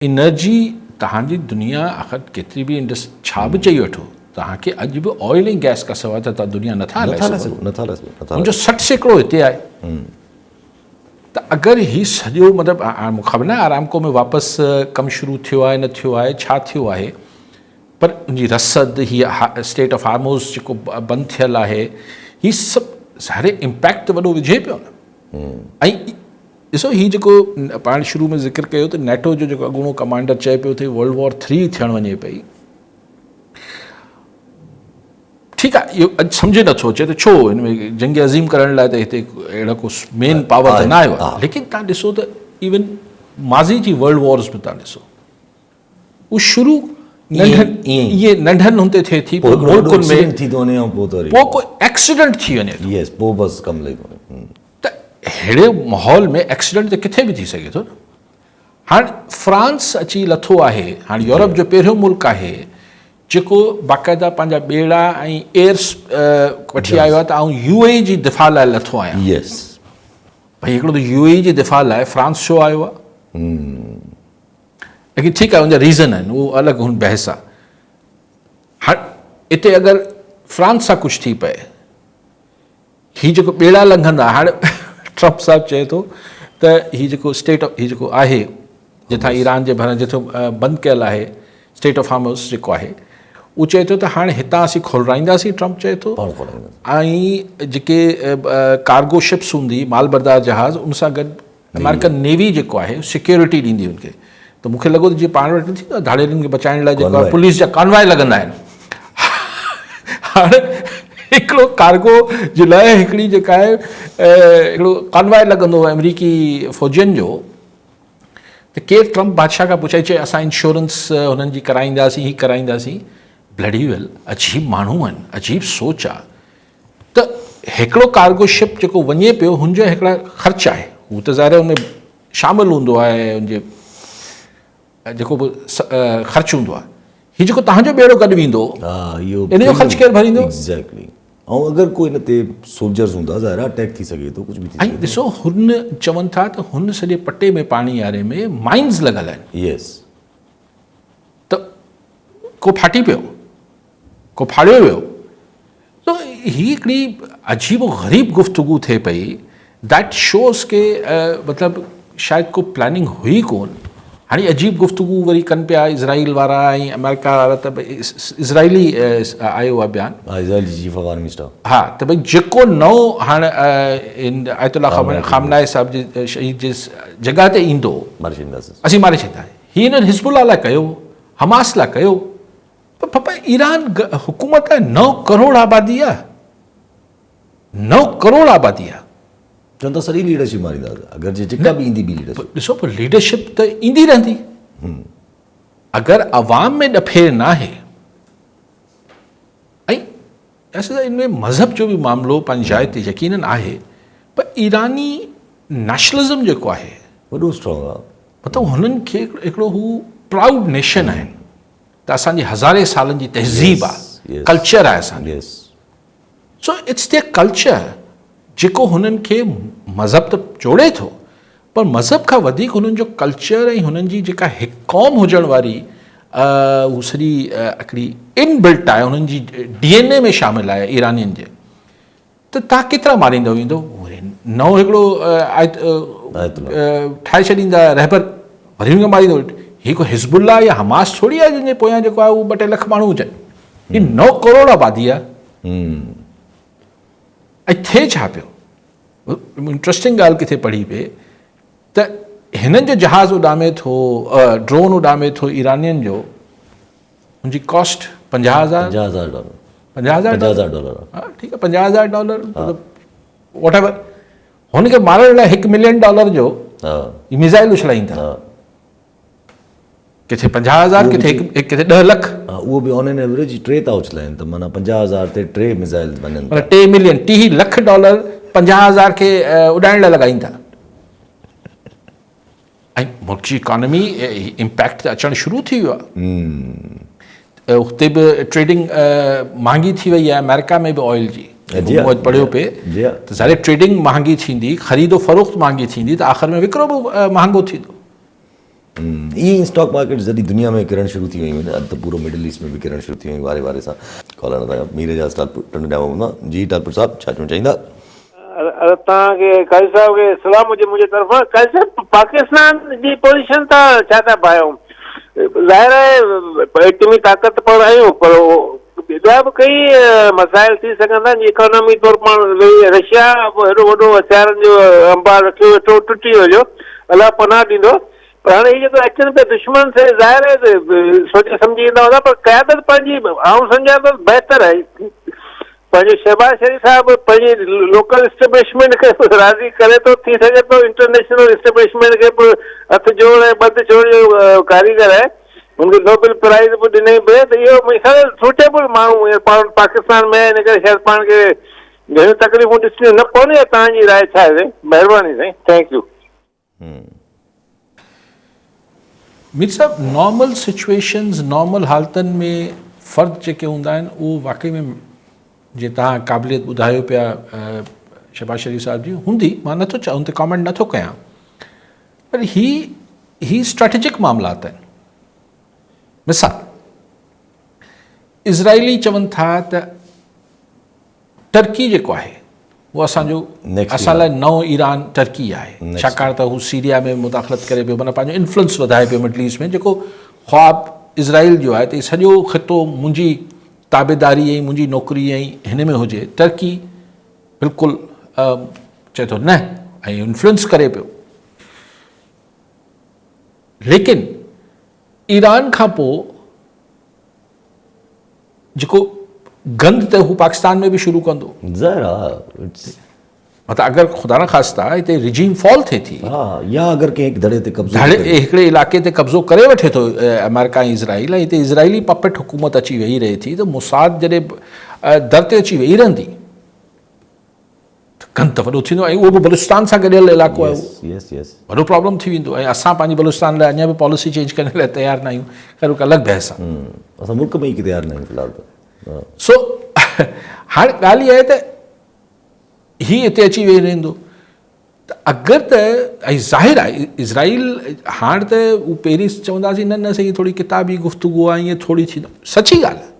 Energy तव्हांजी दुनिया आख़िर केतिरी बि छा बि चई वठो तव्हांखे अॼु बि ऑयल ऐं गैस खां सवाइ त तव्हां दुनिया नथा हलाए सघो। हुनजो 60% हिते आहे। त अगरि हीउ सॼो मतिलबु मूंखे ख़बर न आहे आरामको में वापसि कमु शुरू थियो आहे न थियो आहे छा थियो आहे, पर उनजी रसद हीअ स्टेट ऑफ हार्मोस जेको बंदि थियल आहे हीअ सभु सारे इम्पैक्ट त वॾो विझे पियो न। ऐं ॾिसो हीउ जेको पाण शुरू में ज़िक्र कयो त नेटो जो जेको अॻूणो कमांडर चए पियो त वर्ल्ड वॉर 3 थियणु वञे पई। ठीकु आहे, इहो अॼु सम्झे नथो अचे त छो हिन में जंग अज़ीम करण लाइ त हिते अहिड़ा को मेन पावर त न आयो आहे। लेकिन तव्हां ॾिसो त इवन माज़ी जी वर्ल्ड वॉर्स बि तव्हां ॾिसो उहो शुरू इहे नंढनि हुते थिए थी मुल्कुनि में पोइ कोई एक्सीडेंट थी वञे त अहिड़े माहौल में एक्सीडेंट त किथे बि थी सघे थो न। हाणे फ्रांस अची लथो आहे, हाणे यूरोप जो पहिरियों मुल्क आहे जेको बाक़ाइदा पंहिंजा ॿेड़ा ऐं एयर्स वठी आयो आहे त आउं UAE जी दिफ़ा लाइ लथो आहियां। भई हिकिड़ो त UAE जी दिफ़ा लाइ फ्रांस छो आयो आहे, लेकिन ठीकु आहे उनजा रीज़न आहिनि, उहो अलॻि हुन बहस आहे। हाणे हिते अगरि फ्रांस सां कुझु थी पए, हीउ जेको ॿेड़ा लंघंदा, हाणे ट्रम्प साहिबु चए थो त हीउ जेको स्टेट ऑफ हीउ जेको आहे जिथां ईरान जे भरण जिथो बंदि कयल आहे स्टेट ऑफ हार्मोस जेको आहे, उहो चए थो त हाणे हितां असीं खोलाईंदासीं, ट्रम्प चए थो। ऐं जेके कार्गो शिप्स हूंदी मालबरदार जहाज़ उन सां गॾु अमेरिकन नेवी जेको आहे सिक्योरिटी ॾींदी हुनखे। त मूंखे लॻो त जीअं पाण वटि न थींदो आहे धाड़ेलियुनि खे बचाइण लाइ जेको आहे पुलिस जा कॉन्वॉय लॻंदा आहिनि, हाणे हिकिड़ो कार्गो जे लाइ हिकिड़ी जेका आहे हिकिड़ो कॉन्वॉय लॻंदो अमेरिकी फ़ौजियुनि जो। त केरु ट्रम्प बादशाह खां पुछाए चए असां इंश्योरेंस हुननि जी कराईंदासीं, हीअ कराईंदासीं। ब्लडी वेल अजीब माण्हू आहिनि, अजीब सोच आहे। त हिकिड़ो कार्गो शिप जेको वञे पियो हुनजा हिकिड़ा ख़र्च आहे, हू त ज़ाहिर हुन में शामिलु हूंदो आहे, हुनजे जेको बि ख़र्चु हूंदो आहे। हीउ जेको तव्हांजो ॿेड़ो गॾु वेंदो इन जो ख़र्चु केरु भरींदो? ऐं अगरि कोई हिन ते सोल्जर्स हूंदा ज़ाहिर अटैक थी सघे थो, कुझु बि थी सघे। ऐं ॾिसो हुन चवनि था त हुन सॼे पटे में पाणी वारे में माइन्स लॻल आहिनि। त को फाटी पियो, को फाड़ियो वियो। त हीअ हिकिड़ी अजीब ग़रीब गुफ़्तगू थिए पई। दैट शोज़ के मतिलबु शायदि को प्लानिंग हुई कोन। हाणे अजीब गुफ़्तगू वरी कनि पिया इज़राइल वारा ऐं अमेरिका वारा। त भई इज़राइली आयो आहे बयानु, हा, त भई जेको नओं हाणे आयतुल्ला ख़ामनाई साहिब जे शहीद जे जॻह ते ईंदो असीं मारे छॾींदा। हीअ हिननि हिज़्बुल्लाह लाइ कयो, हमास लाइ कयो। पर पपा ईरान हुकूमत आहे 9 करोड़ आबादी आहे, 9 करोड़ आबादी आहे। चवनि था सॼी लीडरशिप मारींदा अगरि जेका बि ईंदी बि लीडरशिप। ॾिसो पर लीडरशिप त ईंदी रहंदी। अगरि अवाम में ॾफेर न आहे, ऐं असां इन में मज़हब जो बि मामिलो पंहिंजी जाइ ते यकीनन आहे, पर ईरानी नेशनलिज़म जेको आहे वॾो स्ट्रॉन्ग आहे। मतिलबु हुननि खे हिकिड़ो हू प्राउड नेशन आहिनि त असांजी हज़ारे सालनि जी तहज़ीब आहे, कल्चर आहे असांजो। सो इट्स देयर कल्चर जेको हुननि खे मज़हब त जोड़े थो, पर मज़हब खां वधीक हुननि जो कल्चर ऐं हुननि जी जेका हिकु क़ौम हुजण वारी हू सॼी हिकिड़ी इनबिल्ट आहे, हुननि जी DNA में शामिलु आहे ईरानियुनि जे। त तव्हां केतिरा मारींदो वेंदो? नओं हिकिड़ो ठाहे छॾींदा रहबर, वरी हुनखे मारींदो। हीअ को हिज़्बुल्लाह या हमास थोरी आहे जंहिंजे पोयां जेको आहे उहो 2-3 लख माण्हू हुजनि। हीअ 9 करोड़ आबादी आहे। ऐं थिए छा पियो? इंट्रस्टिंग ॻाल्हि किथे पढ़ी पए त हिननि जो जहाज़ उॾामे थो, ड्रोन उॾामे थो ईरानियुनि जो, हुनजी कॉस्ट $50,000 $50,000। हा ठीकु आहे, $50,000 वॉट एवर। हुनखे मारण लाइ $1 मिलियन जो मिज़ाइल उछलाईंदा। किथे 50,000, किथे 10 लख। उहो बि ऑन एन एवरेज 3 था उछलाइनि, त माना 50,000 ते 3 मिज़ाइल वञनि, माना $3 मिलियन, $30 लख 50,000 खे उॾाइण लाइ लॻाईंदा। ऐं मुल्क जी इकॉनमी इम्पैक्ट त अचणु शुरू थी वियो आहे। हुते बि ट्रेडिंग महांगी थी वई आहे, अमेरिका में बि ऑयल जी पढ़ियो पिए त ज़ाहिर ट्रेडिंग महांगी थींदी, ख़रीदो फ़रोख़्त महांगी थींदी, त आख़िर में विकिरो बि महांगो थींदो। ये स्टॉक मार्केट जॾहिं दुनिया में किरण शुरू थी हुयूं न, त पूरो मिडिल ईस्ट में बि किरण शुरू थी हुयूं वारे वारे सां। कॉलर था मीर एजाज़ टालपुर ॾियां जी। टालपुर साहब छा चवणु चाहींदा? अरे तव्हांखे काजी साहब खे सलाम हुजे मुंहिंजे तरफ़ां। काजी साहब पाकिस्तान जी पोजीशन त छा था पायूं, ज़ाहिर आहे एटमी ताक़त पण आहियूं, पर ॿिया बि कई मसाइल थी सघंदा आहिनि। इकोनॉमी तौर पाण रशिया हेॾो वॾो हथियारनि जो अंबार रखियो वेठो, टुटी वञो, अलाह पनाह ॾींदो। पर हाणे इहे जेको अचनि पिया दुश्मन से ज़ाहिर आहे सोचे सम्झी ईंदा हूंदा, पर क़यादत पंहिंजी आउं सम्झां थो बहितर आहे। पंहिंजो शहबाज शरीफ़ साहिबु पंहिंजी लोकल इस्टेब्लिशमेंट खे राज़ी करे थो, थी सघे थो इंटरनेशनल इस्टेब्लिशमेंट खे बि हथ जोड़ ऐं बद जोड़ जो कारीगर आहे, हुनखे नोबेल प्राइज़ बि ॾिनई पिए। त इहो मुंहिंजे ख़्याल सूटेबल माण्हू पाण पाकिस्तान में, हिन करे शायदि पाण खे घणियूं तकलीफ़ूं ॾिसणियूं न पवंदियूं। तव्हांजी राय छा आहे? महिरबानी साईं, थैंक यू। मीर साहब, नॉर्मल सिचुएशंस, नॉर्मल हालतनि में फ़र्द जेके हूंदा आहिनि उहो वाकई में जे तव्हां क़ाबिलियत ॿुधायो पिया शहबाज शरीफ़ साहिब जी हूंदी, मां नथो चवां, हुन ते कॉमेंट नथो कयां, पर ही स्ट्रेटेजिक मामलात आहिनि। मिसाल इज़राइली चवनि था त टर्की जेको आहे उहो असां लाइ नओं ईरान टर्की आहे, छाकाणि त हू सीरिया में मुदाख़लत करे पियो, माना पंहिंजो इन्फ्लुएंस वधाए पियो मिडल ईस्ट में। जेको ख़्वाब इज़राइल जो आहे त सॼो ख़ितो मुंहिंजी ताबेदारी ऐं मुंहिंजी नौकरी ऐं हिन में हुजे, टर्की बिल्कुलु चए थो न, ऐं इन्फ्लुएंस करे पियो। लेकिन ईरान खां पोइ जेको गंद त हू पाकिस्तान में बि शुरू कंदो। मतिलबु अगरि ख़ुदा न ख़ास्ता हिते रिजीम फॉल थिए थी, या अगरि कंहिं धड़े ते हिकिड़े इलाइक़े ते कब्ज़ो करे वठे थो अमेरिका ऐं इज़राइल, ऐं हिते इज़राइली पपेट हुकूमत अची वेही रहे थी, त मुसाद जॾहिं दर ते अची वेही रहंदी त गंद त वॾो थींदो, ऐं उहो बि बलूचिस्तान सां गॾियल इलाइक़ो आहे, वॾो प्रॉब्लम थी वेंदो। ऐं असां पंहिंजी बलूचिस्तान लाइ अञा बि पॉलिसी चेंज करण लाइ तयारु न आहियूं, ख़ैर हिकु अलॻि बहस आहे। असां मुल्क में ई तयारु न आहियूं फ़िलहाल त। सो हाणे ॻाल्हि इहा आहे त हीउ हिते अची वेही रहंदो, त अगरि त ऐं ज़ाहिर आहे इज़राइल हाणे त उहो पहिरीं चवंदासीं न सही थोरी किताबी गुफ़्तगू आहे, ईअं थोरी थींदो, सची ॻाल्हि आहे।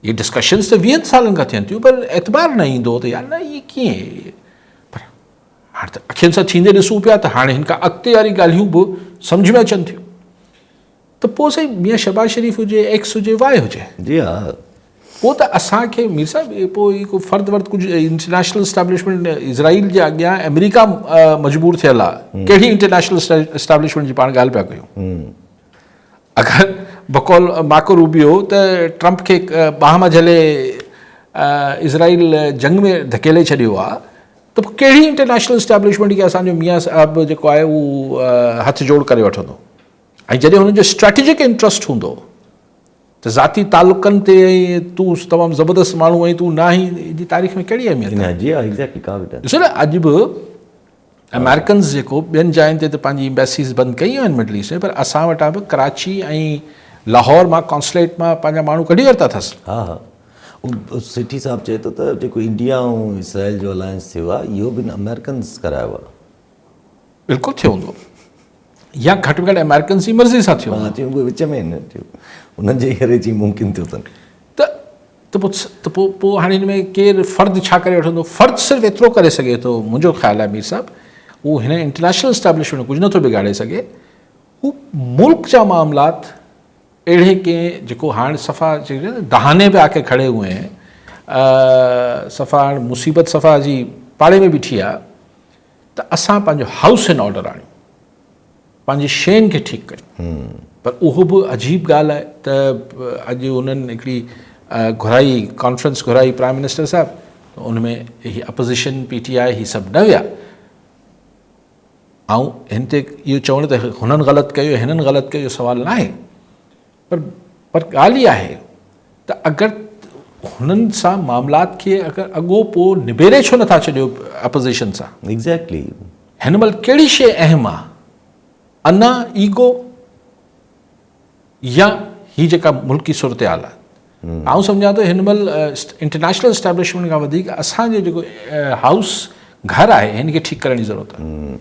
इहे डिस्कशन्स त 20 सालनि खां थियनि थियूं, पर एतबार न ईंदो त यार न इहे कीअं, पर हाणे त अखियुनि सां थींदे ॾिसूं पिया त हाणे हिन खां अॻिते वारी ॻाल्हियूं बि सम्झ में अचनि थियूं। त पोइ साईं मियां शहबाज शरीफ़ हुजे, एक्स हुजे, वाए हुजे, जी हा, पोइ त असांखे मीर साहिबु पोइ को फ़र्द वर्द कुझु इंटरनेशनल इस्टेब्लिशमेंट इज़राइल जे अॻियां अमेरिका मजबूर थियल आहे। कहिड़ी इंटरनेशनल इस्टेब्लिशमेंट जी पाण ॻाल्हि पिया कयूं? अगरि बकौल मार्को रूबियो त ट्रंप खे बाहि मां झले इज़राइल जंग में धकेले छॾियो आहे, त पोइ कहिड़ी इंटरनेशनल इस्टेब्लिशमेंट खे असांजो मियां साहिबु जेको आहे उहो हथ जोड़ करे वठंदो? ऐं जॾहिं हुनजो स्ट्रेटेजिक इंट्रस्ट हूंदो त ज़ाती तालुकनि ते तूं तमामु ज़बरदस्त माण्हू ऐं तूं न आई जी तारीख़ में कहिड़ी अहमियत आहे? ॾिसो न, अॼु बि अमेरिकन्स जेको ॿियनि जायुनि ते त पंहिंजी एम्बेसीज़ बंदि कयूं आहिनि मिडल ईस्ट में, पर असां वटां बि कराची ऐं लाहौर मां कॉन्सुलेट मां पंहिंजा माण्हू कढी वरिता अथसि। हा, सेठी साहिबु चए थो त जेको इंडिया ऐं इसराइल जो अलायंस थियो आहे, इहो बि अमेरिकन्स करायो आहे। बिल्कुलु थियो हूंदो, या घटि में घटि अमेरिकन्स जी मर्ज़ी सां थियो, विच में न थियो, उन्हनि जे करे जी मुमकिन थियो अथनि। त पोइ हाणे हिन में केरु फ़र्द छा करे वठंदो? फ़र्द सिर्फ़ु एतिरो करे सघे थो, मुंहिंजो ख़्यालु आहे मीर साहिबु, उहो हिन इंटरनेशनल इस्टेब्लिशमेंट कुझु नथो बिगाड़े सघे। हू मुल्क जा मामलात अहिड़े कंहिं जेको हाणे सफ़ा दहाने पे आके खड़े हुए हैं, सफ़ा हाणे मुसीबत सफ़ा जी पाड़े में बीठी आहे, त असां पंहिंजो हाउस इन ऑर्डर आणियूं, पंहिंजी शयुनि खे ठीकु कयूं। पर उहो बि अजीब ॻाल्हि आहे त अॼु उन्हनि हिकिड़ी घुराई कॉन्फ्रेंस घुराई प्राइम मिनिस्टर साहिबु, त उन में ही अपोज़िशन PTI ही सभु न विया। ऐं हिन ते इहो चवणु त हुननि ग़लति कयो, हिननि ग़लति कयो, इहो सुवालु न आहे, पर ॻाल्हि इहा आहे त अगरि हुननि सां मामलात खे अगरि अॻो पोइ निबेरे छो नथा छॾियो अपोज़िशन सां? एग्ज़ैक्टली, हिन महिल कहिड़ी शइ अहम आहे, अना ईगो या ही जेका मुल्की सूरत हाल आहे? आउं सम्झां थो हिन महिल इंटरनेशनल इस्टेब्लिशमेंट खां वधीक असांजो जेको हाउस घर आहे हिन खे ठीकु करण जी ज़रूरत आहे।